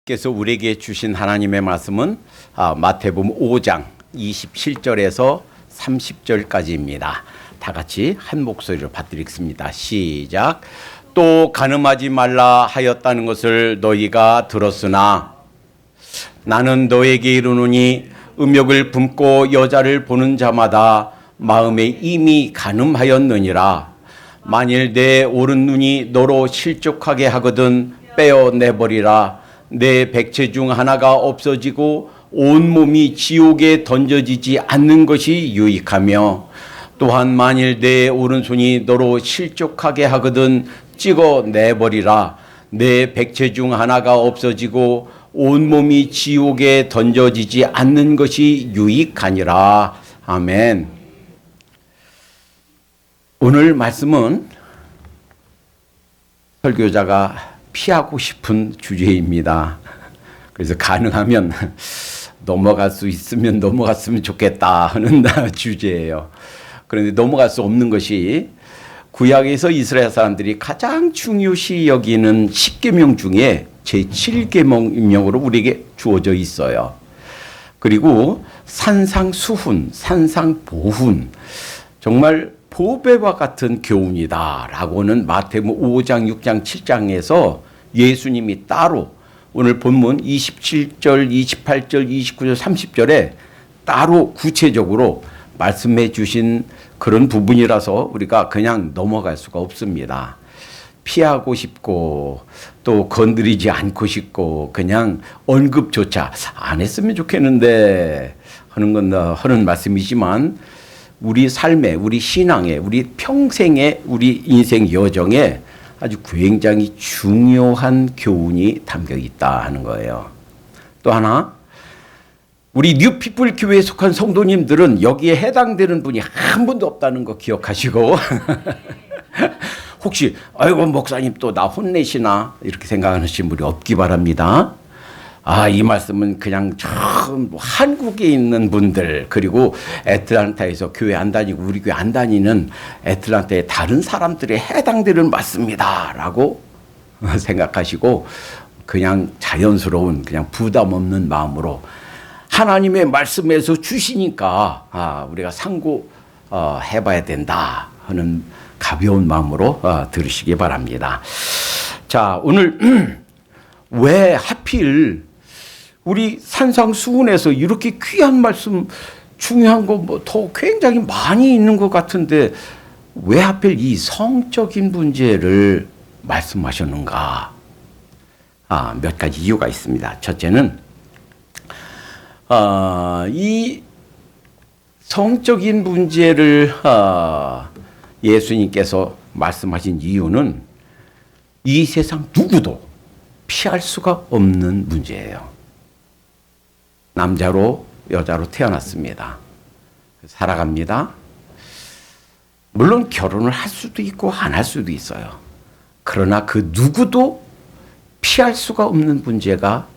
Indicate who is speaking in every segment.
Speaker 1: 께서 우리에게 주신 하나님의 말씀은 마태복음 5장 27절에서 30절까지입니다. 다 같이 한 목소리로 받드리겠습니다. 시작. 또 간음하지 말라 하였다는 것을 너희가 들었으나 나는 너에게 이르노니 음욕을 품고 여자를 보는 자마다 마음에 이미 간음하였느니라. 만일 내 오른 눈이 너로 실족하게 하거든 빼어내버리라. 내 백체 중 하나가 없어지고 온몸이 지옥에 던져지지 않는 것이 유익하며, 또한 만일 내 오른손이 너로 실족하게 하거든 찍어내버리라. 내 백체 중 하나가 없어지고 온몸이 지옥에 던져지지 않는 것이 유익하니라. 아멘. 오늘 말씀은 설교자가 피하고 싶은 주제입니다. 그래서 가능하면 넘어갈 수 있으면 넘어갔으면 좋겠다 하는 주제예요. 그런데 넘어갈 수 없는 것이 구약에서 이스라엘 사람들이 가장 중요시 여기는 10계명 중에 제7계명으로 우리에게 주어져 있어요. 그리고 산상수훈, 산상보훈, 정말 보배와 같은 교훈이다라고는 마태복음 5장, 6장, 7장에서 예수님이 따로 오늘 본문 27절, 28절, 29절, 30절에 따로 구체적으로 말씀해 주신 그런 부분이라서 우리가 그냥 넘어갈 수가 없습니다. 피하고 싶고 또 건드리지 않고 싶고 그냥 언급조차 안 했으면 좋겠는데 하는 말씀이지만 우리 삶에, 우리 신앙에, 우리 평생에, 우리 인생 여정에 아주 굉장히 중요한 교훈이 담겨 있다 하는 거예요. 또 하나, 우리 뉴피플 교회에 속한 성도님들은 여기에 해당되는 분이 한 분도 없다는 거 기억하시고 혹시 아이고 목사님 또 나 혼내시나 이렇게 생각하시는 분이 없기 바랍니다. 이 말씀은 그냥 처음 한국에 있는 분들, 그리고 애틀란타에서 교회 안 다니고 우리 교회 안 다니는 애틀란타의 다른 사람들에 해당되는 말씀이다 라고 생각하시고 그냥 자연스러운, 그냥 부담 없는 마음으로 하나님의 말씀에서 주시니까 우리가 상고해봐야 된다 하는 가벼운 마음으로 들으시기 바랍니다. 자, 오늘 왜 하필 우리 산상수훈에서 이렇게 귀한 말씀, 중요한 거 뭐 더 굉장히 많이 있는 것 같은데 왜 하필 이 성적인 문제를 말씀하셨는가? 몇 가지 이유가 있습니다. 첫째는 이 성적인 문제를 예수님께서 말씀하신 이유는 이 세상 누구도 피할 수가 없는 문제예요. 남자로 여자로 태어났습니다. 살아갑니다. 물론 결혼을 할 수도 있고 안 할 수도 있어요. 그러나 그 누구도 피할 수가 없는 문제가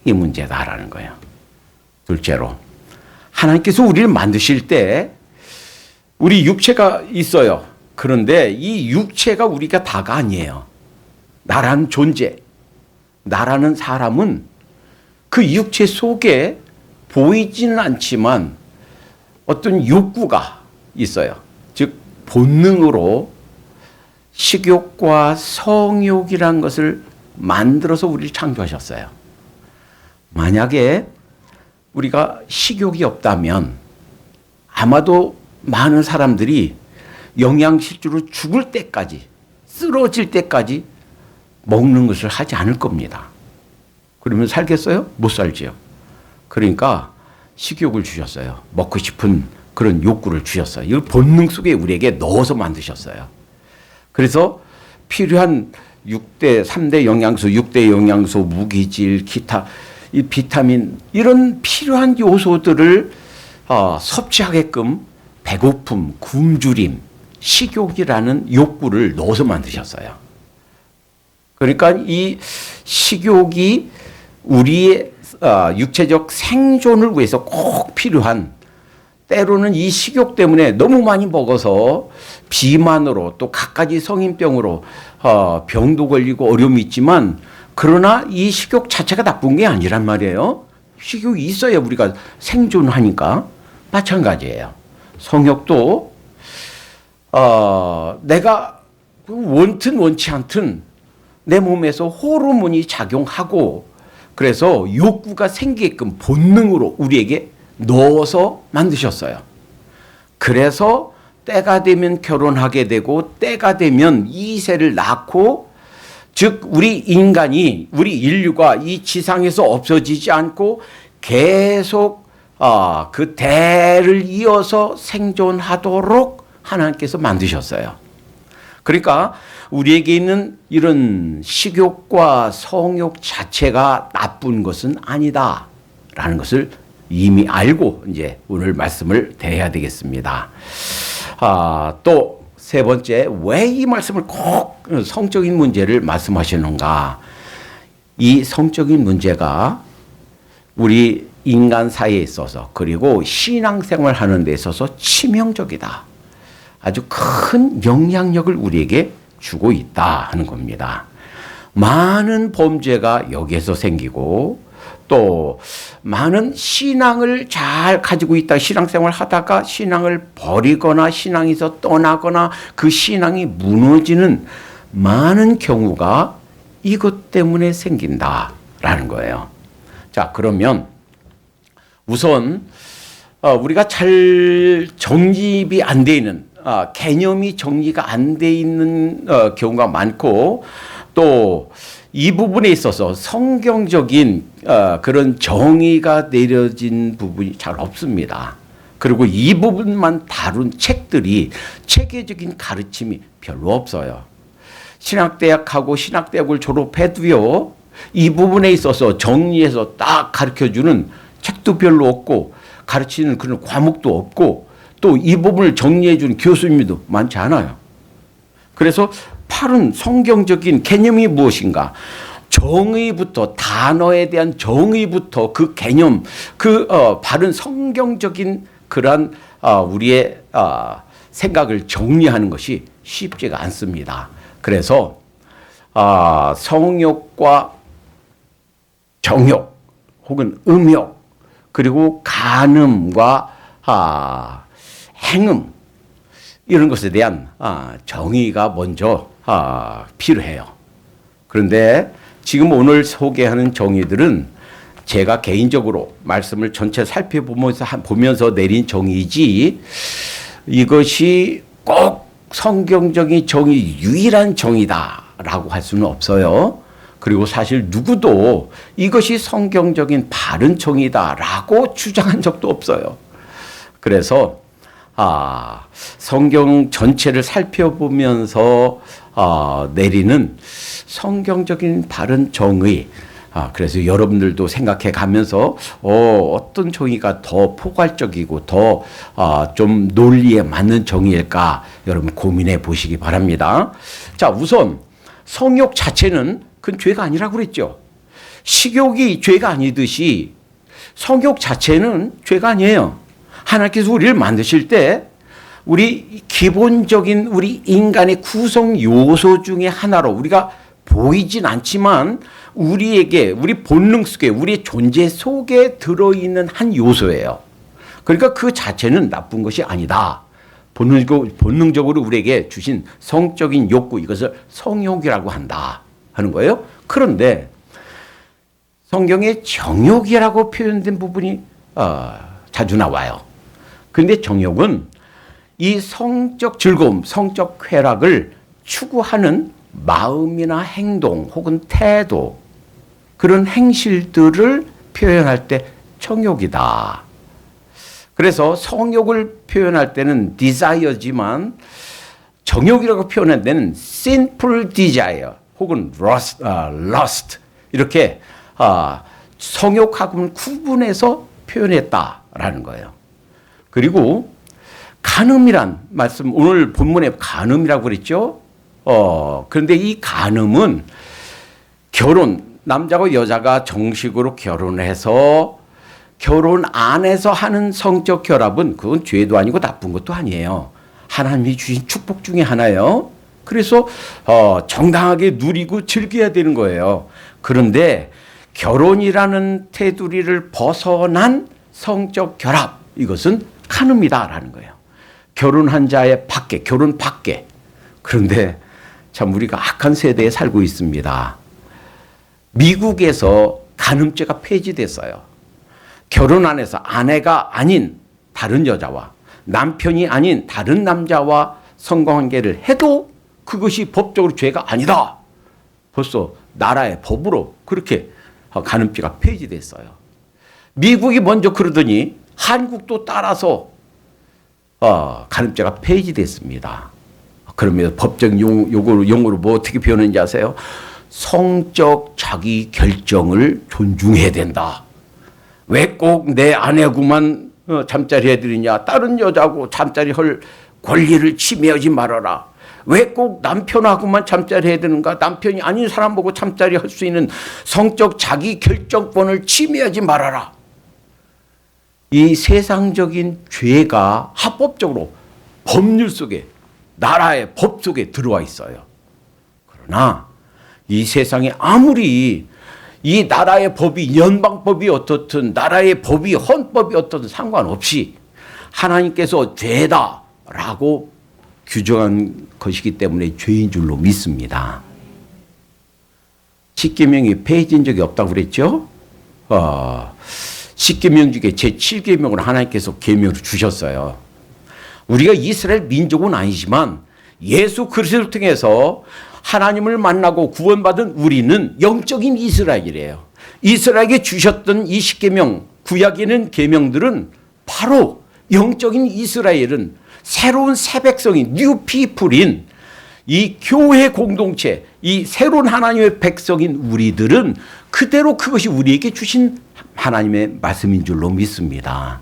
Speaker 1: 이 문제다라는 거예요. 둘째로, 하나님께서 우리를 만드실 때 우리 육체가 있어요. 그런데 이 육체가 우리가 다가 아니에요. 나라는 존재, 나라는 사람은 그 육체 속에 보이지는 않지만 어떤 욕구가 있어요. 즉 본능으로 식욕과 성욕이란 것을 만들어서 우리를 창조하셨어요. 만약에 우리가 식욕이 없다면 아마도 많은 사람들이 영양실조로 죽을 때까지, 쓰러질 때까지 먹는 것을 하지 않을 겁니다. 그러면 살겠어요? 못 살지요. 그러니까 식욕을 주셨어요. 먹고 싶은 그런 욕구를 주셨어요. 이걸 본능 속에 우리에게 넣어서 만드셨어요. 그래서 필요한 3대 영양소, 6대 영양소, 무기질, 기타, 이 비타민, 이런 필요한 요소들을 섭취하게끔 배고픔, 굶주림, 식욕이라는 욕구를 넣어서 만드셨어요. 그러니까 이 식욕이 우리의 육체적 생존을 위해서 꼭 필요한, 때로는 이 식욕 때문에 너무 많이 먹어서 비만으로 또 갖가지 성인병으로 병도 걸리고 어려움이 있지만 그러나 이 식욕 자체가 나쁜 게 아니란 말이에요. 식욕이 있어야 우리가 생존하니까. 마찬가지예요. 성욕도 내가 원튼 원치 않든 내 몸에서 호르몬이 작용하고 그래서 욕구가 생기게끔 본능으로 우리에게 넣어서 만드셨어요. 그래서 때가 되면 결혼하게 되고 때가 되면 이세를 낳고 즉 우리 인간이 우리 인류가 이 지상에서 없어지지 않고 계속 그 대를 이어서 생존하도록 하나님께서 만드셨어요. 그러니까 우리에게 있는 이런 식욕과 성욕 자체가 나쁜 것은 아니다라는 것을 이미 알고 이제 오늘 말씀을 대해야 되겠습니다. 또 세 번째, 왜 이 말씀을 꼭 성적인 문제를 말씀하시는가? 이 성적인 문제가 우리 인간 사이에 있어서 그리고 신앙생활 하는 데 있어서 치명적이다. 아주 큰 영향력을 우리에게 주고 있다 하는 겁니다. 많은 범죄가 여기에서 생기고 또 많은 신앙을 잘 가지고 있다. 신앙생활 하다가 신앙을 버리거나 신앙에서 떠나거나 그 신앙이 무너지는 많은 경우가 이것 때문에 생긴다라는 거예요. 자, 그러면 우선 우리가 잘 정립이 안 돼 있는 개념이 정리가 안 돼 있는 경우가 많고 또 이 부분에 있어서 성경적인 그런 정의가 내려진 부분이 잘 없습니다. 그리고 이 부분만 다룬 책들이 체계적인 가르침이 별로 없어요. 신학대학하고 신학대학을 졸업해도요, 이 부분에 있어서 정리해서 딱 가르쳐주는 책도 별로 없고 가르치는 그런 과목도 없고 또 이 부분을 정리해주는 교수님도 많지 않아요. 그래서 바른 성경적인 개념이 무엇인가? 정의부터 단어에 대한 정의부터 그 개념, 바른 성경적인 그러한 우리의 생각을 정리하는 것이 쉽지가 않습니다. 그래서 성욕과 정욕 혹은 음욕 그리고 간음과 행음 이런 것에 대한 정의가 먼저 필요해요. 그런데 지금 오늘 소개하는 정의들은 제가 개인적으로 말씀을 전체 살펴보면서 내린 정의이지 이것이 꼭 성경적인 정의, 유일한 정의다라고 할 수는 없어요. 그리고 사실 누구도 이것이 성경적인 바른 정의다라고 주장한 적도 없어요. 그래서 성경 전체를 살펴보면서 내리는 성경적인 바른 정의. 그래서 여러분들도 생각해 가면서 어떤 정의가 더 포괄적이고 더 좀 논리에 맞는 정의일까 여러분 고민해 보시기 바랍니다. 자, 우선 성욕 자체는 그건 죄가 아니라고 그랬죠. 식욕이 죄가 아니듯이 성욕 자체는 죄가 아니에요. 하나님께서 우리를 만드실 때 우리 기본적인 우리 인간의 구성 요소 중에 하나로 우리가 보이진 않지만 우리에게 우리 본능 속에 우리의 존재 속에 들어있는 한 요소예요. 그러니까 그 자체는 나쁜 것이 아니다. 본능적으로 우리에게 주신 성적인 욕구 이것을 성욕이라고 한다 하는 거예요. 그런데 성경에 정욕이라고 표현된 부분이 자주 나와요. 그런데 정욕은 이 성적 즐거움, 성적 쾌락을 추구하는 마음이나 행동 혹은 태도 그런 행실들을 표현할 때 정욕이다. 그래서 성욕을 표현할 때는 desire지만 정욕이라고 표현할 때는 sinful desire 혹은 lust 이렇게 성욕하고는 구분해서 표현했다라는 거예요. 그리고 간음이란 말씀 오늘 본문에 간음이라고 그랬죠. 그런데 이 간음은 남자와 여자가 정식으로 결혼해서 결혼 안에서 하는 성적 결합은 그건 죄도 아니고 나쁜 것도 아니에요. 하나님이 주신 축복 중에 하나예요. 그래서 정당하게 누리고 즐겨야 되는 거예요. 그런데 결혼이라는 테두리를 벗어난 성적 결합, 이것은 간음이다라는 거예요. 결혼한 자의 밖에, 결혼 밖에. 그런데 참 우리가 악한 세대에 살고 있습니다. 미국에서 간음죄가 폐지됐어요. 결혼 안에서 아내가 아닌 다른 여자와 남편이 아닌 다른 남자와 성관계를 해도 그것이 법적으로 죄가 아니다. 벌써 나라의 법으로 그렇게 간음죄가 폐지됐어요. 미국이 먼저 그러더니 한국도 따라서 간음죄가 폐지됐습니다. 그러면 법적 용어로 뭐 어떻게 표현하는지 아세요? 성적 자기 결정을 존중해야 된다. 왜 꼭 내 아내구만 잠자리 해드리냐. 다른 여자하고 잠자리 할 권리를 침해하지 말아라. 왜 꼭 남편하고만 잠자리 해야 되는가. 남편이 아닌 사람하고 잠자리 할 수 있는 성적 자기 결정권을 침해하지 말아라. 이 세상적인 죄가 합법적으로 법률 속에, 나라의 법 속에 들어와 있어요. 그러나 이 세상에 아무리 이 나라의 법이 연방법이 어떻든 나라의 법이 헌법이 어떻든 상관없이 하나님께서 죄다라고 규정한 것이기 때문에 죄인 줄로 믿습니다. 십계명이 폐해진 적이 없다고 그랬죠? 십계명 중에 제7계명을 하나님께서 계명을 주셨어요. 우리가 이스라엘 민족은 아니지만 예수 그리스도를 통해서 하나님을 만나고 구원받은 우리는 영적인 이스라엘이래요. 이스라엘에게 주셨던 이 십계명, 구약에는 계명들은 바로 영적인 이스라엘은 새로운 새 백성인 뉴 피플인 이 교회 공동체, 이 새로운 하나님의 백성인 우리들은 그대로 그것이 우리에게 주신 하나님의 말씀인 줄로 믿습니다.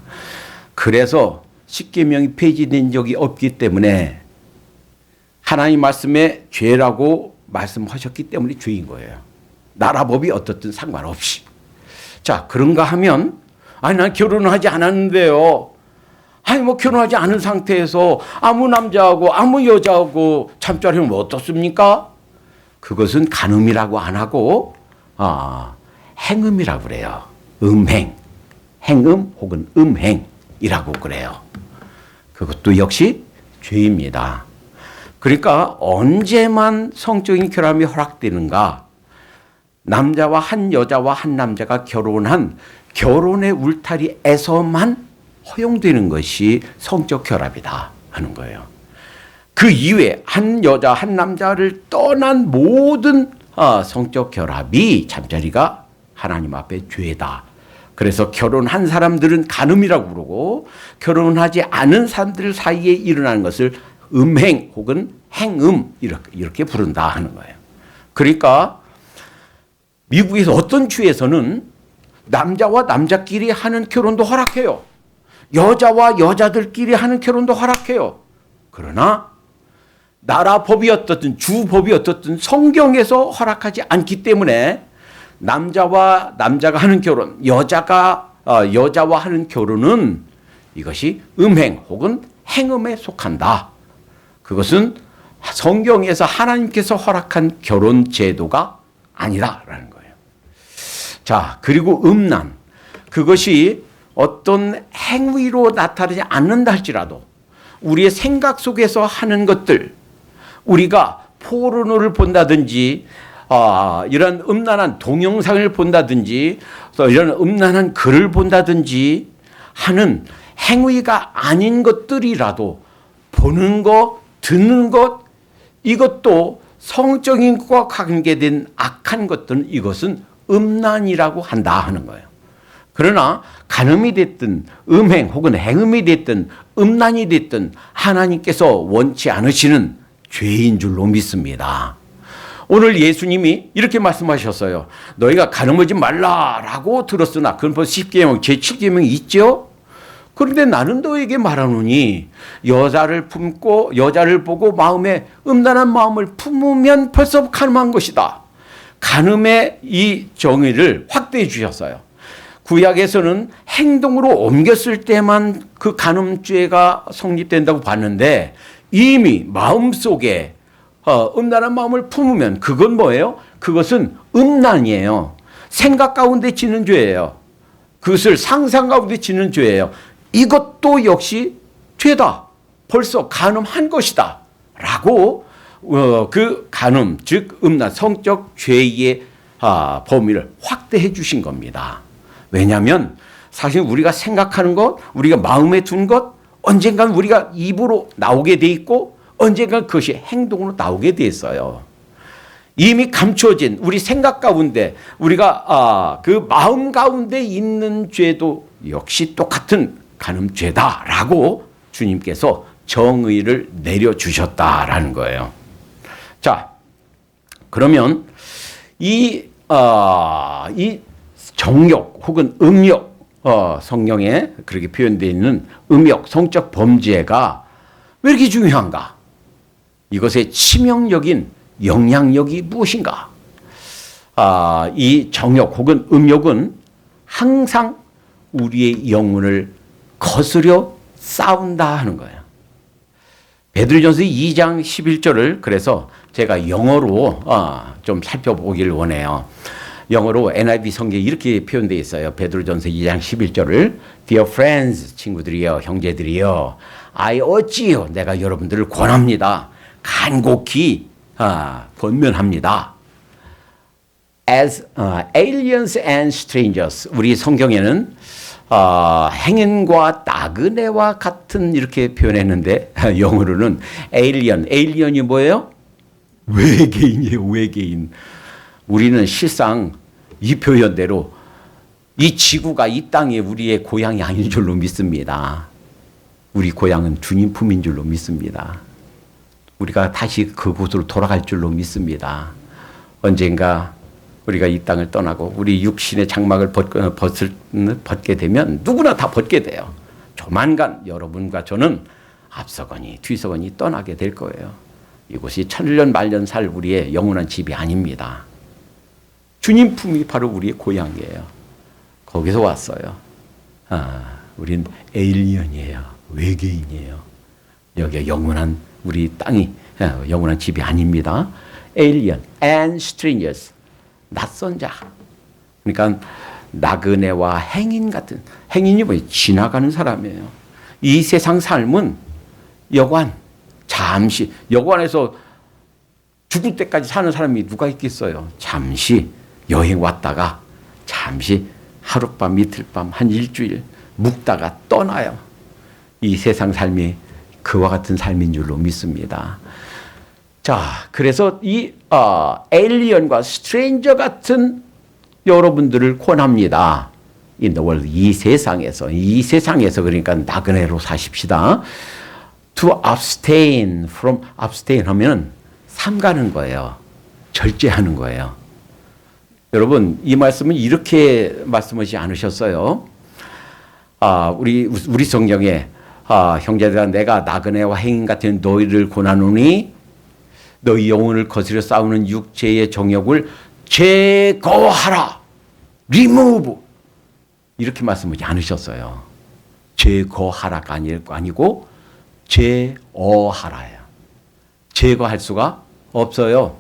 Speaker 1: 그래서 십계명이 폐지된 적이 없기 때문에 하나님 말씀에 죄라고 말씀하셨기 때문에 죄인 거예요. 나라 법이 어떻든 상관없이. 자, 그런가 하면 아니 난 결혼을 하지 않았는데요. 아니 뭐 결혼하지 않은 상태에서 아무 남자하고 아무 여자하고 잠자리하면 어떻습니까? 그것은 간음이라고 안 하고 행음이라고 그래요. 음행, 행음 혹은 음행이라고 그래요. 그것도 역시 죄입니다. 그러니까 언제만 성적인 결함이 허락되는가? 남자와 한 여자와 한 남자가 결혼한 결혼의 울타리에서만 허용되는 것이 성적 결합이다 하는 거예요. 그 이외에 한 여자 한 남자를 떠난 모든 성적 결합이 잠자리가 하나님 앞에 죄다. 그래서 결혼한 사람들은 간음이라고 부르고 결혼하지 않은 사람들 사이에 일어나는 것을 음행 혹은 행음 이렇게 부른다 하는 거예요. 그러니까 미국에서 어떤 주에서는 남자와 남자끼리 하는 결혼도 허락해요. 여자와 여자들끼리 하는 결혼도 허락해요. 그러나 나라 법이 어떻든 주 법이 어떻든 성경에서 허락하지 않기 때문에 남자와 남자가 하는 결혼, 여자와 하는 결혼은 이것이 음행 혹은 행음에 속한다. 그것은 성경에서 하나님께서 허락한 결혼 제도가 아니다라는 거예요. 자, 그리고 음란. 그것이 어떤 행위로 나타나지 않는다 할지라도 우리의 생각 속에서 하는 것들, 우리가 포르노를 본다든지 이런 음란한 동영상을 본다든지 또 이런 음란한 글을 본다든지 하는 행위가 아닌 것들이라도 보는 것, 듣는 것, 이것도 성적인 것과 관계된 악한 것들은 이것은 음란이라고 한다 하는 거예요. 그러나 간음이 됐든 음행 혹은 행음이 됐든 음란이 됐든 하나님께서 원치 않으시는 죄인 줄로 믿습니다. 오늘 예수님이 이렇게 말씀하셨어요. 너희가 간음하지 말라라고 들었으나 그건 벌써 10계명, 제7계명이 있죠? 그런데 나는 너에게 말하노니 여자를 품고 여자를 보고 마음에 음란한 마음을 품으면 벌써 간음한 것이다. 간음의 이 정의를 확대해 주셨어요. 구약에서는 행동으로 옮겼을 때만 그 간음죄가 성립된다고 봤는데 이미 마음속에 음란한 마음을 품으면 그건 뭐예요? 그것은 음란이에요. 생각 가운데 지는 죄예요. 그것을 상상 가운데 지는 죄예요. 이것도 역시 죄다. 벌써 간음한 것이다. 라고 그 간음, 즉 음란, 성적 죄의 범위를 확대해 주신 겁니다. 왜냐하면 사실 우리가 생각하는 것, 우리가 마음에 둔 것, 언젠간 우리가 입으로 나오게 돼 있고 언젠간 그것이 행동으로 나오게 돼 있어요. 이미 감춰진 우리 생각 가운데 우리가 그 마음 가운데 있는 죄도 역시 똑같은 간음죄다라고 주님께서 정의를 내려주셨다라는 거예요. 자, 그러면 이 정욕 혹은 음욕, 성경에 그렇게 표현되어 있는 음욕, 성적 범죄가 왜 이렇게 중요한가? 이것의 치명적인 영향력이 무엇인가? 이 정욕 혹은 음욕은 항상 우리의 영혼을 거스려 싸운다 하는 거예요. 베드로전서 2장 11절을 그래서 제가 영어로 좀 살펴보길 원해요. 영어로 NIV 성경에 이렇게 표현되어 있어요. 베드로전서 2장 11절을 Dear friends, 친구들이여, 형제들이여, I urge you, 내가 여러분들을 권합니다. 간곡히 권면합니다. As aliens and strangers, 우리 성경에는 행인과 나그네와 같은 이렇게 표현했는데 영어로는 alien이 뭐예요? 외계인이에요. 외계인. 우리는 실상 이 표현대로 이 지구가 이 땅이 우리의 고향이 아닌 줄로 믿습니다. 우리 고향은 주님 품인 줄로 믿습니다. 우리가 다시 그곳으로 돌아갈 줄로 믿습니다. 언젠가 우리가 이 땅을 떠나고 우리 육신의 장막을 벗게 되면 누구나 다 벗게 돼요. 조만간 여러분과 저는 앞서거니 뒤서거니 떠나게 될 거예요. 이곳이 천년 만년 살 우리의 영원한 집이 아닙니다. 주님 품이 바로 우리의 고향이에요. 거기서 왔어요. 우린 에일리언이에요. 외계인이에요. 여기가 영원한 우리 땅이 영원한 집이 아닙니다. Alien and strangers. 낯선 자. 그러니까 나그네와 행인 같은, 행인이 뭐예요? 지나가는 사람이에요. 이 세상 삶은 여관, 잠시, 여관에서 죽을 때까지 사는 사람이 누가 있겠어요? 잠시 여행 왔다가 잠시 하룻밤, 이틀밤, 한 일주일 묵다가 떠나요. 이 세상 삶이 그와 같은 삶인 줄로 믿습니다. 자, 그래서 이 에일리언과 스트레인저 같은 여러분들을 권합니다. In the world, 이 세상에서 그러니까 나그네로 사십시다. To abstain from, abstain 하면 삼가는 거예요. 절제하는 거예요. 여러분, 이 말씀은 이렇게 말씀하지 않으셨어요. 우리 성경에 형제들아 내가 나그네와 행인 같은 너희를 권하노니 너희 영혼을 거스려 싸우는 육체의 정욕을 제거하라. remove. 이렇게 말씀하지 않으셨어요. 제거하라가 아니고 제어하라예요. 제거할 수가 없어요.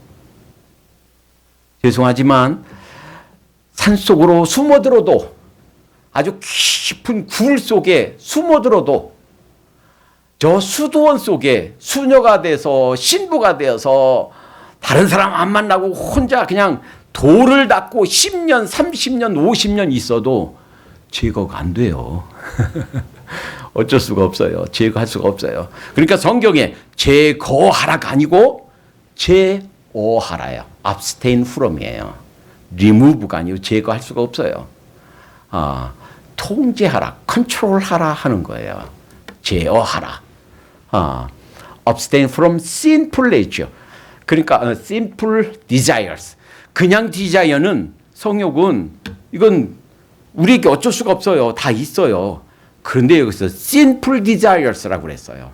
Speaker 1: 죄송하지만 산속으로 숨어들어도 아주 깊은 굴 속에 숨어들어도 저 수도원 속에 수녀가 돼서 신부가 되어서 다른 사람 안 만나고 혼자 그냥 돌을 닦고 10년, 30년, 50년 있어도 제거가 안 돼요. 어쩔 수가 없어요. 제거할 수가 없어요. 그러니까 성경에 제거하라가 아니고 제어하라예요. abstain from이에요. remove가 아니고 제거할 수가 없어요. 통제하라, 컨트롤하라 하는 거예요. 제어하라. abstain from sinful nature. 그러니까 sinful desires. 그냥 디자이어는 성욕은 이건 우리에게 어쩔 수가 없어요. 다 있어요. 그런데 여기서 sinful desires라고 그랬어요.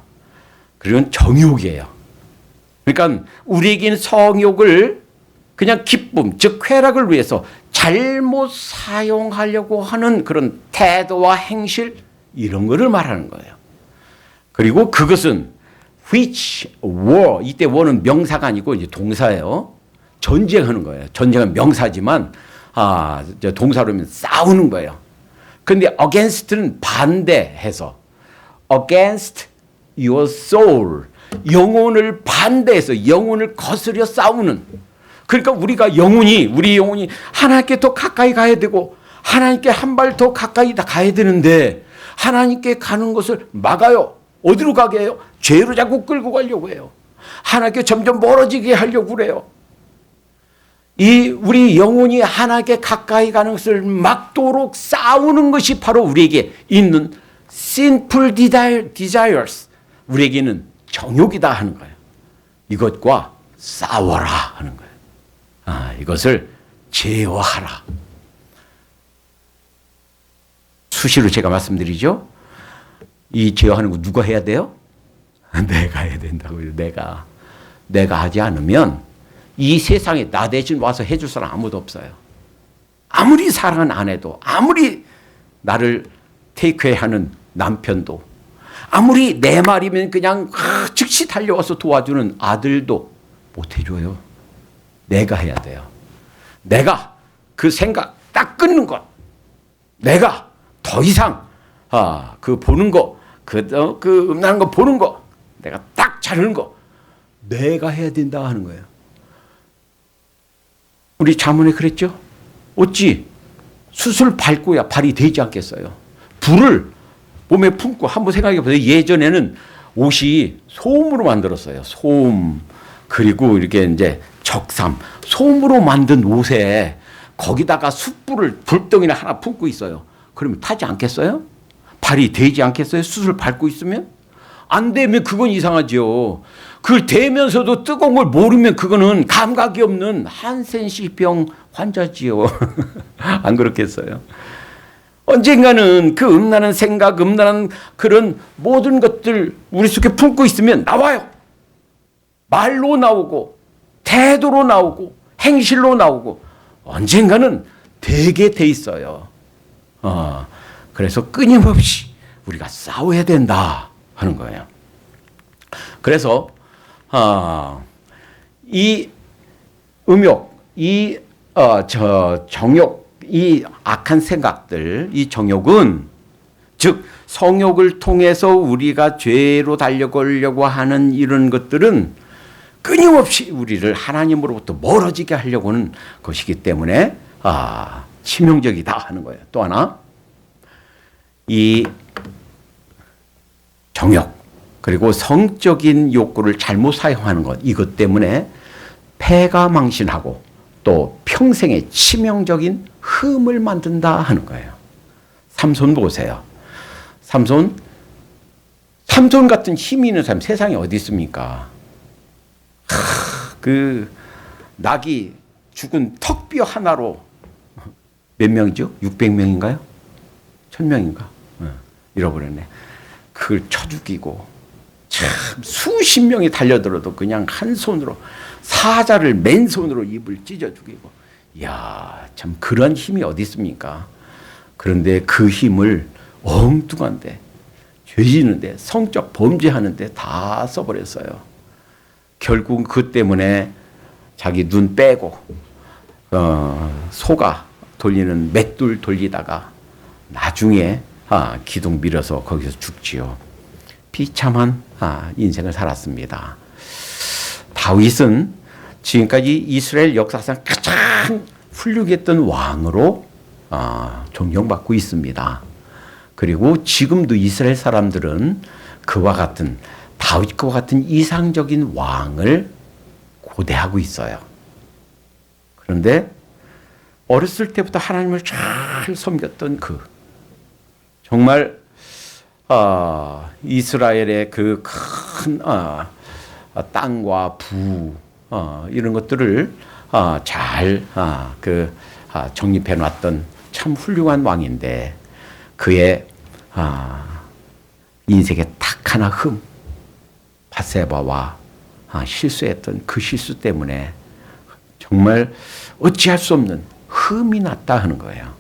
Speaker 1: 그리고 정욕이에요. 그러니까 우리에게는 성욕을 그냥 기쁨, 즉 쾌락을 위해서 잘못 사용하려고 하는 그런 태도와 행실 이런 거를 말하는 거예요. 그리고 그것은
Speaker 2: which war, 이때 war는 명사가 아니고 이제 동사예요. 전쟁하는 거예요. 전쟁은 명사지만 동사로 하면 싸우는 거예요. 그런데 against는 반대해서 against your soul, 영혼을 반대해서 영혼을 거스려 싸우는. 그러니까 우리 영혼이 하나님께 더 가까이 가야 되고 하나님께 한 발 더 가까이 가야 되는데 하나님께 가는 것을 막아요. 어디로 가게 해요? 죄로 자꾸 끌고 가려고 해요. 하나님께 점점 멀어지게 하려고 그래요. 우리 영혼이 하나님께 가까이 가는 것을 막도록 싸우는 것이 바로 우리에게 있는 sinful desires, 우리에게는 정욕이다 하는 거예요. 이것과 싸워라 하는 거예요. 이것을 제어하라. 수시로 제가 말씀드리죠. 이 제어하는 거 누가 해야 돼요? 내가 해야 된다고요. 내가 하지 않으면 이 세상에 나 대신 와서 해줄 사람 아무도 없어요. 아무리 사랑은 안 해도, 아무리 나를 테이크해하는 남편도, 아무리 내 말이면 그냥 즉시 달려와서 도와주는 아들도 못 해줘요. 내가 해야 돼요. 내가 그 생각 딱 끊는 것, 내가 더 이상 그 보는 거, 그 음란한 거 보는 거, 내가 딱 자르는 거, 내가 해야 된다 하는 거예요. 우리 자문에 그랬죠? 어찌 숯을 밟고야 발이 되지 않겠어요? 불을 몸에 품고 한번 생각해 보세요. 예전에는 옷이 솜으로 만들었어요. 솜, 그리고 이렇게 이제 적삼, 솜으로 만든 옷에 거기다가 숯불을 불덩이를 하나 품고 있어요. 그러면 타지 않겠어요? 발이 되지 않겠어요? 숯을 밟고 있으면? 안 되면 그건 이상하죠. 그걸 대면서도 뜨거운 걸 모르면 그거는 감각이 없는 한센시병 환자지요. 안 그렇겠어요? 언젠가는 그 음란한 생각, 음란한 그런 모든 것들 우리 속에 품고 있으면 나와요. 말로 나오고 태도로 나오고 행실로 나오고 언젠가는 되게 돼 있어요. 그래서 끊임없이 우리가 싸워야 된다 하는 거예요. 그래서 이 음욕, 정욕, 이 악한 생각들, 이 정욕은 즉 성욕을 통해서 우리가 죄로 달려가려고 하는 이런 것들은 끊임없이 우리를 하나님으로부터 멀어지게 하려고 하는 것이기 때문에 치명적이다 하는 거예요. 또 하나, 이 정욕 그리고 성적인 욕구를 잘못 사용하는 것, 이것 때문에 폐가 망신하고 또 평생에 치명적인 흠을 만든다 하는 거예요. 삼손 보세요. 삼손 같은 힘이 있는 사람 세상에 어디 있습니까? 그 낙이 죽은 턱뼈 하나로 몇 명이죠? 600명인가요? 1000명인가? 잃어버렸네. 그걸 쳐 죽이고 참 수십 명이 달려들어도 그냥 한 손으로 사자를 맨손으로 입을 찢어 죽이고, 이야, 참 그런 힘이 어디 있습니까? 그런데 그 힘을 엉뚱한데, 죄 지는데, 성적 범죄하는데 다 써버렸어요. 결국 그 때문에 자기 눈 빼고 소가 돌리는 맷돌 돌리다가 나중에 기둥 밀어서 거기서 죽지요. 비참한 인생을 살았습니다. 다윗은 지금까지 이스라엘 역사상 가장 훌륭했던 왕으로 존경받고 있습니다. 그리고 지금도 이스라엘 사람들은 그와 같은, 다윗과 같은 이상적인 왕을 고대하고 있어요. 그런데 어렸을 때부터 하나님을 잘 섬겼던 정말 이스라엘의 그 큰 땅과 부 이런 것들을 잘 정립해 놨던 참 훌륭한 왕인데, 그의 인생의 딱 하나 밧세바와 실수했던 그 실수 때문에 정말 어찌할 수 없는 흠이 났다 하는 거예요.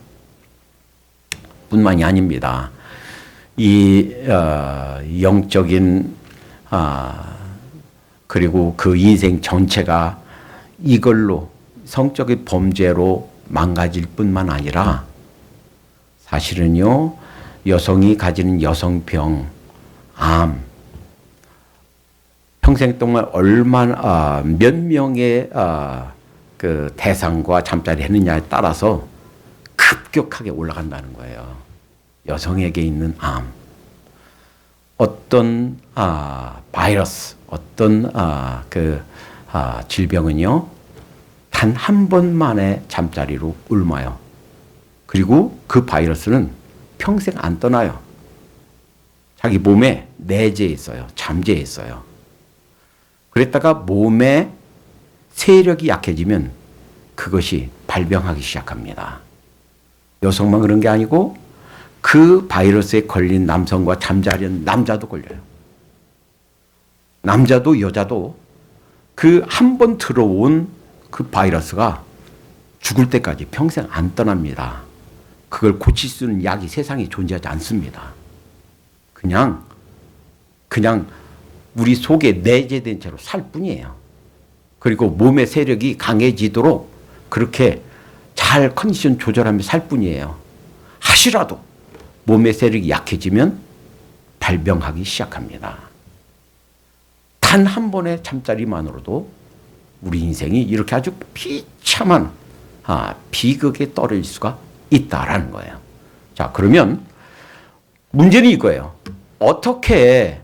Speaker 2: 뿐만이 아닙니다. 이 영적인
Speaker 1: 그리고 그 인생 전체가 이걸로 성적인 범죄로 망가질 뿐만 아니라 사실은요, 여성이 가지는 여성병, 암, 평생 동안 얼마나 몇 명의 그 대상과 잠자리 했느냐에 따라서 급격하게 올라간다는 거예요. 여성에게 있는 암, 어떤 바이러스, 어떤 질병은요, 단 한 번만의 잠자리로 옮아요. 그리고 그 바이러스는 평생 안 떠나요. 자기 몸에 내재해 있어요. 잠재해 있어요. 그랬다가 몸의 세력이 약해지면 그것이 발병하기 시작합니다. 여성만 그런 게 아니고 그 바이러스에 걸린 남성과 잠자리는 남자도 걸려요. 남자도 여자도 그 한 번 들어온 그 바이러스가 죽을 때까지 평생 안 떠납니다. 그걸 고칠 수 있는 약이 세상에 존재하지 않습니다. 그냥 우리 속에 내재된 채로 살 뿐이에요. 그리고 몸의 세력이 강해지도록 그렇게 잘 컨디션 조절하며 살 뿐이에요. 하시라도 몸의 세력이 약해지면 발병하기 시작합니다. 단 한 번의 잠자리만으로도 우리 인생이 이렇게 아주 비참한 비극에 떨어질 수가 있다라는 거예요. 자, 그러면 문제는 이거예요. 어떻게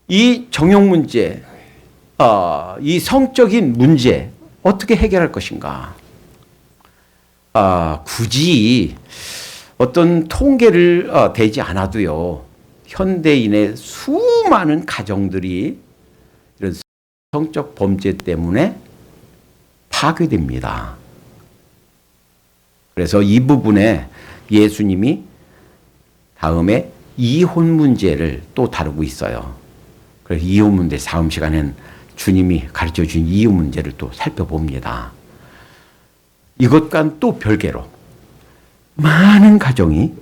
Speaker 1: 이 정욕 문제, 이 성적인 문제 어떻게 해결할 것인가? 굳이 어떤 통계를 대지 않아도요, 현대인의 수많은 가정들이 이런 성적 범죄 때문에 파괴됩니다. 그래서 이 부분에 예수님이 다음에 이혼 문제를 또 다루고 있어요. 그래서 이혼 문제 다음 시간엔 주님이 가르쳐 준 이혼 문제를 또 살펴봅니다. 이것과는 또 별개로 많은 가정이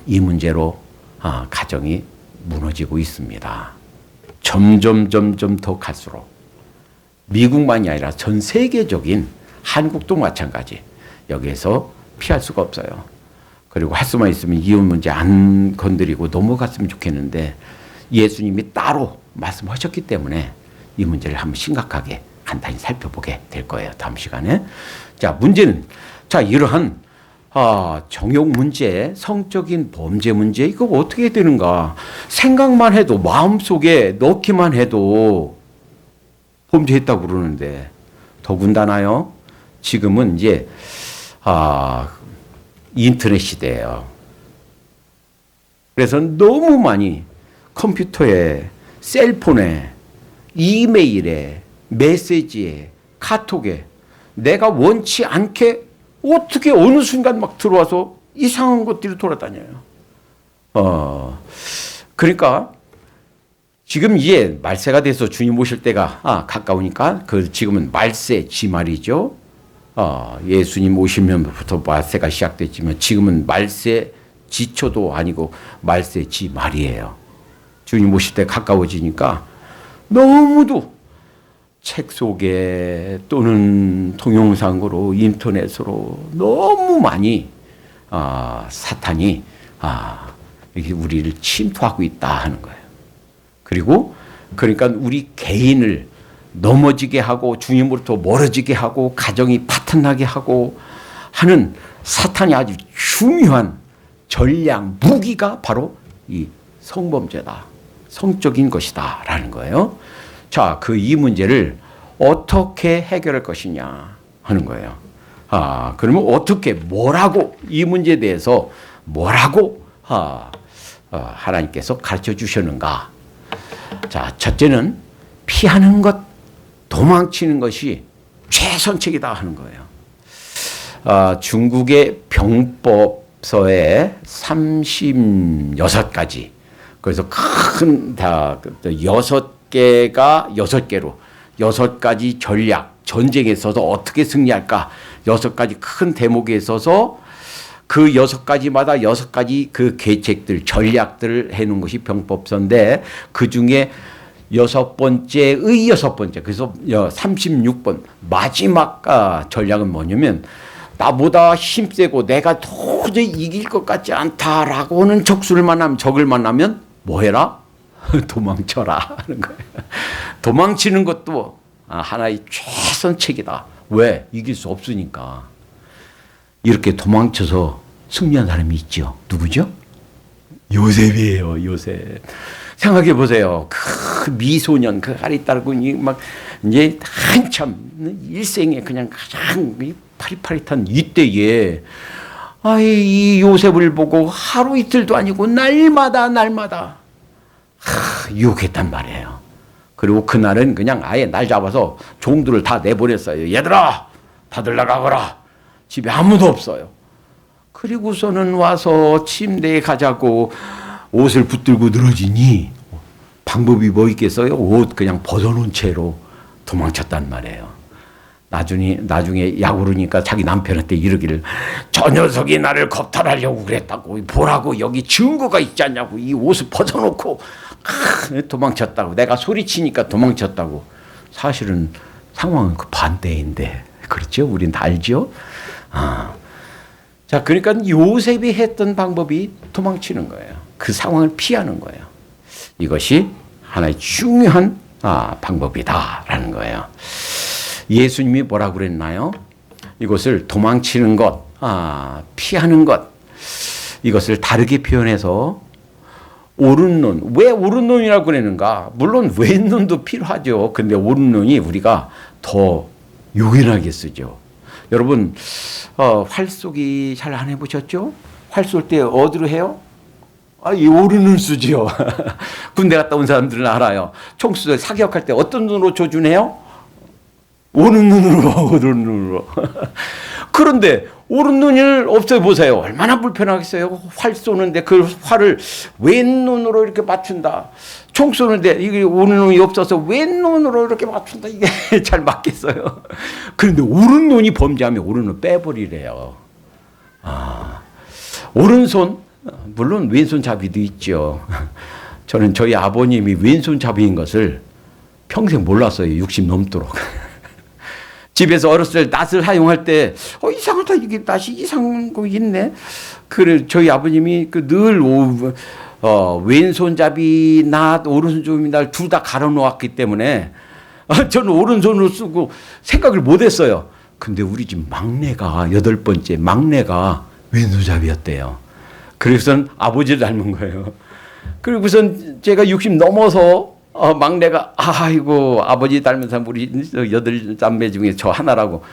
Speaker 1: 이 문제로 가정이 무너지고 있습니다. 점점 더 갈수록 미국만이 아니라 전 세계적인 한국도 마찬가지. 여기에서 피할 수가 없어요. 그리고 할 수만 있으면 이혼 문제 안 건드리고 넘어갔으면 좋겠는데 예수님이 따로 말씀하셨기 때문에 이 문제를 한번 심각하게 간단히 살펴보게 될 거예요. 다음 시간에. 자, 문제는 이러한 정욕 문제, 성적인 범죄 문제, 이거 어떻게 되는가? 생각만 해도, 마음속에 넣기만 해도 범죄했다고 그러는데, 더군다나요, 지금은 이제, 인터넷 시대예요. 그래서 너무 많이 컴퓨터에, 셀폰에, 이메일에, 메시지에, 카톡에, 내가 원치 않게 어떻게 어느 순간 막 들어와서 이상한 것들이 돌아다녀요. 그러니까 지금 이제 말세가 돼서 주님 오실 때가 가까우니까 지금은 말세 지말이죠. 예수님 오시면부터 말세가 시작됐지만 지금은 말세 지초도 아니고 말세 지말이에요. 주님 오실 때 가까워지니까 너무도 책 속에 또는 동영상으로 인터넷으로 너무 많이 사탄이 이렇게 우리를 침투하고 있다 하는 거예요. 그리고 그러니까 우리 개인을 넘어지게 하고 주님으로부터 멀어지게 하고 가정이 파탄나게 하고 하는 사탄이 아주 중요한 전략 무기가 바로 이 성범죄다. 성적인 것이다 라는 거예요. 자, 이 문제를 어떻게 해결할 것이냐 하는 거예요. 그러면 어떻게, 뭐라고, 이 문제에 대해서 뭐라고 하나님께서 가르쳐 주셨는가? 자, 첫째는 피하는 것, 도망치는 것이 최선책이다 하는 거예요. 중국의 병법서에 36가지, 그래서 큰 여섯 개로 6가지 전략, 전쟁에 있어서 어떻게 승리할까 6가지 큰 대목에 있어서 그 6가지마다 6가지 그 계책들, 전략들을 해놓은 것이 병법서인데 그 중에
Speaker 2: 여섯 번째의 여섯 번째. 그래서 36번 마지막 전략은 뭐냐면 나보다 힘세고 내가 도저히 이길 것 같지 않다라고는 적을 만나면 뭐 해라? 도망쳐라 하는 거예요. 도망치는 것도 하나의 최선책이다. 왜? 이길 수 없으니까. 이렇게 도망쳐서 승리한 사람이 있죠. 누구죠? 요셉이에요. 요셉. 생각해 보세요. 그 미소년, 그 아리따르고 막 이제 한참 일생에 그냥 가장 파릿파릿한 이때에 이 요셉을 보고 하루 이틀도 아니고 날마다 유혹했단 말이에요. 그리고 그날은 그냥 아예 날 잡아서 종들을 다 내보냈어요. 얘들아, 다들 나가거라. 집에 아무도 없어요. 그리고서는 와서 침대에 가자고 옷을 붙들고 늘어지니 방법이 뭐 있겠어요? 옷 그냥 벗어놓은 채로 도망쳤단 말이에요. 나중에 약오르니까 자기 남편한테 이러기를 저 녀석이 나를 겁탈하려고 그랬다고. 보라고 여기 증거가 있지 않냐고. 이 옷을 벗어놓고 도망쳤다고. 내가 소리치니까 도망쳤다고. 사실은 상황은 그 반대인데. 그렇죠? 우린 다 알죠? 자, 그러니까 요셉이 했던 방법이 도망치는 거예요. 그 상황을 피하는 거예요. 이것이 하나의 중요한 방법이다라는 거예요. 예수님이 뭐라고 그랬나요? 이것을 도망치는 것, 피하는 것, 이것을 다르게 표현해서 옳은 눈. 왜 옳은 눈이라고 그러는가? 물론 왼 눈도 필요하죠. 근데 옳은 눈이 우리가 더 요긴하게 쓰죠. 여러분, 활 쏘기 잘 안 해보셨죠? 활 쏠 때 어디로 해요? 이 오른눈 쓰지요. 군대 갔다 온 사람들은 알아요. 총수 사격할 때 어떤 눈으로 조준해요? 오른 눈으로. 그런데 오른 눈을 없애보세요. 얼마나 불편하겠어요. 활 쏘는데 그 활을 왼 눈으로 이렇게 맞춘다. 총 쏘는데 이게 오른 눈이 없어서 왼 눈으로 이렇게 맞춘다. 이게 잘 맞겠어요. 그런데 오른 눈이 범죄하면 오른 눈 빼버리래요. 오른손, 물론 왼손잡이도 있죠. 저는 저희 아버님이 왼손잡이인 것을 평생 몰랐어요. 60 넘도록. 집에서 어렸을 때 낫을 사용할 때 이상하다. 이게 낫이 이상한 거 있네. 그래 저희 아버님이 늘 왼손잡이 낫, 오른손잡이 낫 둘 다 갈아 놓았기 때문에 저는 오른손으로 쓰고 생각을 못 했어요. 근데 우리 집 막내가 8번째 막내가 왼손잡이였대요. 그래서 아버지를 닮은 거예요. 그리고선 제가 60 넘어서 막내가 아이고 아버지 닮은 사람 우리 8남매 중에 저 하나라고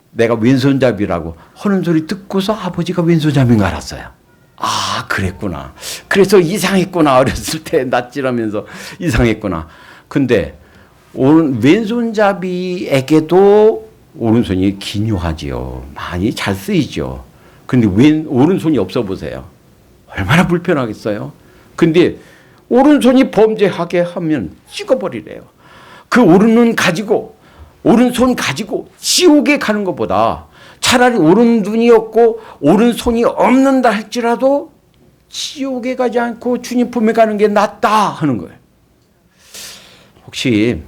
Speaker 2: 내가 왼손잡이라고 하는 소리 듣고서 아버지가 왼손잡이인 거 알았어요. 그랬구나. 그래서 이상했구나. 어렸을 때 낯질하면서 이상했구나. 근데 왼손잡이에게도 오른손이 기묘하지요. 많이 잘 쓰이죠. 근데 오른손이 없어 보세요. 얼마나 불편하겠어요. 근데 오른손이 범죄하게 하면 찍어버리래요. 그 오른손 가지고 지옥에 가는 것보다 차라리 오른눈이 없고 오른손이 없는다 할지라도 지옥에 가지 않고 주님 품에 가는 게 낫다 하는 거예요. 혹시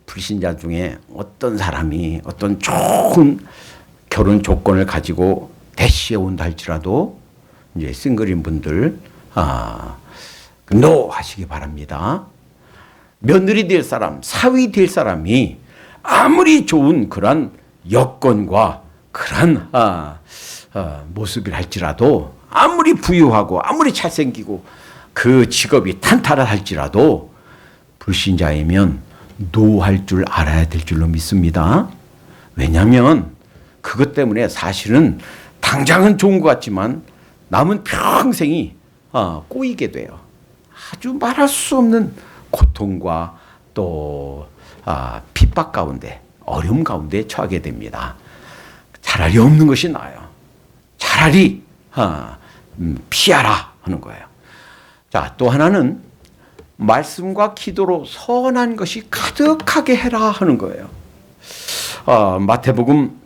Speaker 2: 불신자 중에 어떤 사람이 어떤 좋은 결혼 조건을 가지고 대시에 온다 할지라도 이제 싱글인 분들 노 하시기 바랍니다. 며느리 될 사람, 사위 될 사람이 아무리 좋은 그런 여건과 그런 모습을 할지라도 아무리 부유하고 아무리 잘생기고 그 직업이 탄탄하다 할지라도 불신자이면 노할 줄 알아야 될 줄로 믿습니다. 왜냐하면 그것 때문에 사실은 당장은 좋은 것 같지만 남은 평생이 꼬이게 돼요. 아주 말할 수 없는 고통과 또 핍박 가운데 어려움 가운데 처하게 됩니다. 차라리 없는 것이 나아요. 차라리 피하라 하는 거예요. 자, 또 하나는 말씀과 기도로 선한 것이 가득하게 해라 하는 거예요. 마태복음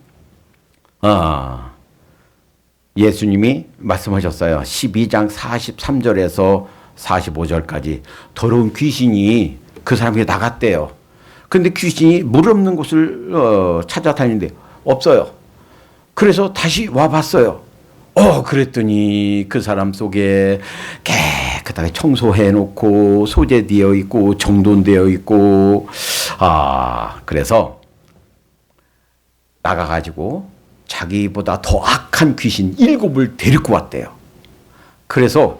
Speaker 2: 예수님이 말씀하셨어요. 12장 43절에서
Speaker 1: 45절까지 더러운 귀신이 그 사람에게 나갔대요. 근데 귀신이 물 없는 곳을 찾아다니는데 없어요. 그래서 다시 와봤어요. 그랬더니 그 사람 속에 깨끗하게 청소해 놓고 소재되어 있고 정돈되어 있고, 그래서 나가가지고 자기보다 더 악한 귀신 7을 데리고 왔대요. 그래서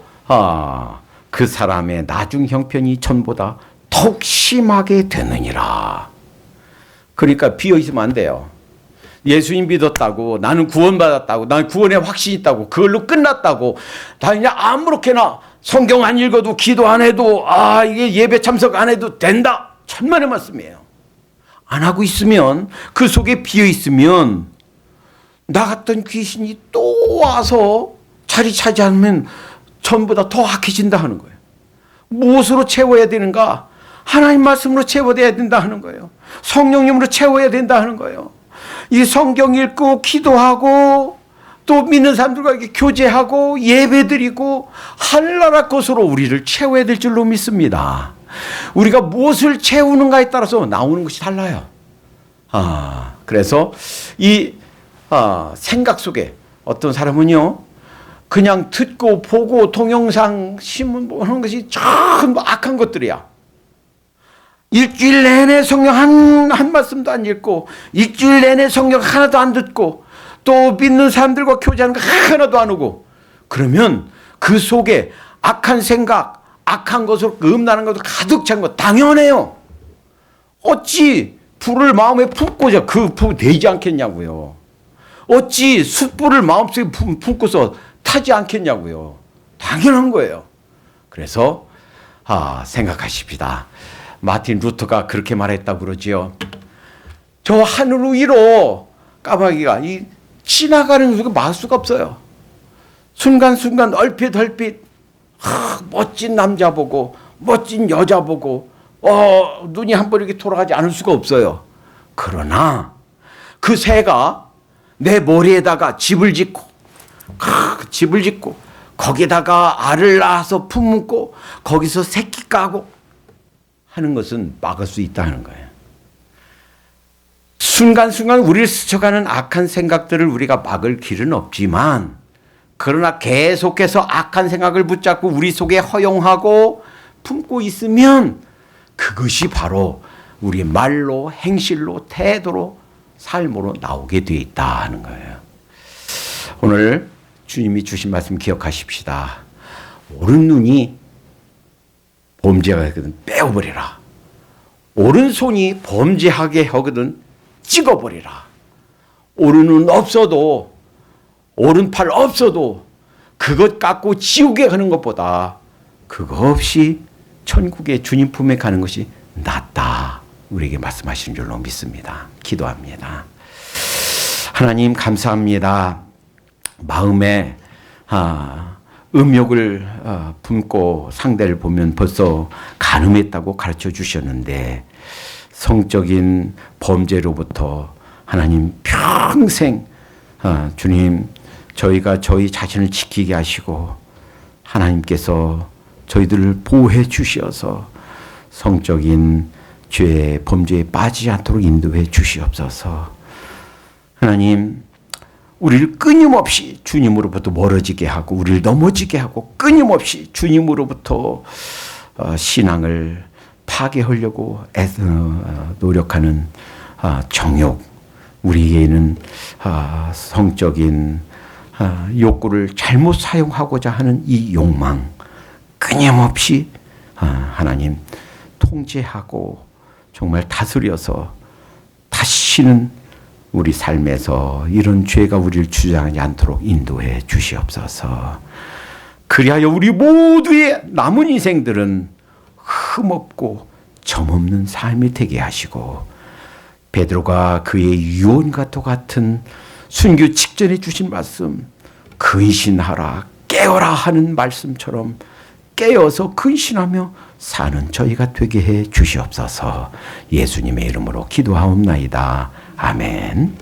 Speaker 1: 그 사람의 나중 형편이 전보다 더욱 심하게 되느니라. 그러니까 비어있으면 안 돼요. 예수님 믿었다고, 나는 구원받았다고, 나는 구원에 확신이 있다고, 그걸로 끝났다고, 나 그냥 아무렇게나 성경 안 읽어도 기도 안 해도, 이게 예배 참석 안 해도 된다. 천만의 말씀이에요. 안 하고 있으면, 그 속에 비어 있으면 나갔던 귀신이 또 와서 자리 차지하면 전보다 더 악해진다 하는 거예요. 무엇으로 채워야 되는가? 하나님 말씀으로 채워야 된다 하는 거예요. 성령님으로 채워야 된다 하는 거예요. 이 성경 읽고 기도하고 또 믿는 사람들과 이렇게 교제하고 예배드리고 하늘나라 것으로 우리를 채워야 될 줄로 믿습니다. 우리가 무엇을 채우는가에 따라서 나오는 것이 달라요. 그래서 이 생각 속에 어떤 사람은요, 그냥 듣고 보고 동영상 신문 보는 것이 전부 악한 것들이야. 일주일 내내 성경 한 말씀도 안 읽고, 일주일 내내 성경 하나도 안 듣고, 또 믿는 사람들과 교제하는 거 하나도 안 오고, 그러면 그 속에 악한 생각, 악한 것으로 음란한 것으로 가득 찬 거 당연해요. 어찌 불을 마음에 품고자 그 불 되지 않겠냐고요. 어찌 숯불을 마음속에 품고서 타지 않겠냐고요. 당연한 거예요. 그래서 생각하십시다. 마틴 루터가 그렇게 말했다고 그러지요. 저 하늘 위로 까마귀가 지나가는 수가 막을 수가 없어요. 순간순간 얼핏 멋진 남자 보고 멋진 여자 보고 눈이 한 번 이렇게 돌아가지 않을 수가 없어요. 그러나 그 새가 내 머리에다가 집을 짓고 거기다가 알을 낳아서 품고 거기서 새끼 까고 하는 것은 막을 수 있다는 거예요. 순간순간 우리를 스쳐가는 악한 생각들을 우리가 막을 길은 없지만, 그러나 계속해서 악한 생각을 붙잡고 우리 속에 허용하고 품고 있으면 그것이 바로 우리의 말로, 행실로, 태도로, 삶으로 나오게 되어 있다 하는 거예요. 오늘 주님이 주신 말씀 기억하십시다. 오른눈이 범죄가 하거든 빼어버리라. 오른손이 범죄하게 하거든 찍어버리라. 오른눈 없어도, 오른팔 없어도 그것 갖고 지옥에 가는 것보다 그거 없이 천국의 주님 품에 가는 것이 낫다. 우리에게 말씀하시는 줄로 믿습니다. 기도합니다. 하나님 감사합니다. 마음에 음욕을 품고 상대를 보면 벌써 간음했다고 가르쳐 주셨는데, 성적인 범죄로부터 하나님 평생 주님 저희가 저희 자신을 지키게 하시고, 하나님께서 저희들을 보호해 주셔서 성적인 죄 범죄에 빠지지 않도록 인도해 주시옵소서. 하나님, 우리를 끊임없이 주님으로부터 멀어지게 하고 우리를 넘어지게 하고 끊임없이 주님으로부터 신앙을 파괴하려고 노력하는 정욕, 우리에게는 성적인 욕구를 잘못 사용하고자 하는 이 욕망, 끊임없이 하나님 통제하고 정말 다스려서 다시는 우리 삶에서 이런 죄가 우리를 주장하지 않도록 인도해 주시옵소서. 그리하여 우리 모두의 남은 인생들은 흠없고 점없는 삶이 되게 하시고, 베드로가 그의 유언과 똑같은 순교 직전에 주신 말씀, 근신하라 깨어라 하는 말씀처럼 깨어서 근신하며 사는 저희가 되게 해 주시옵소서. 예수님의 이름으로 기도하옵나이다. 아멘.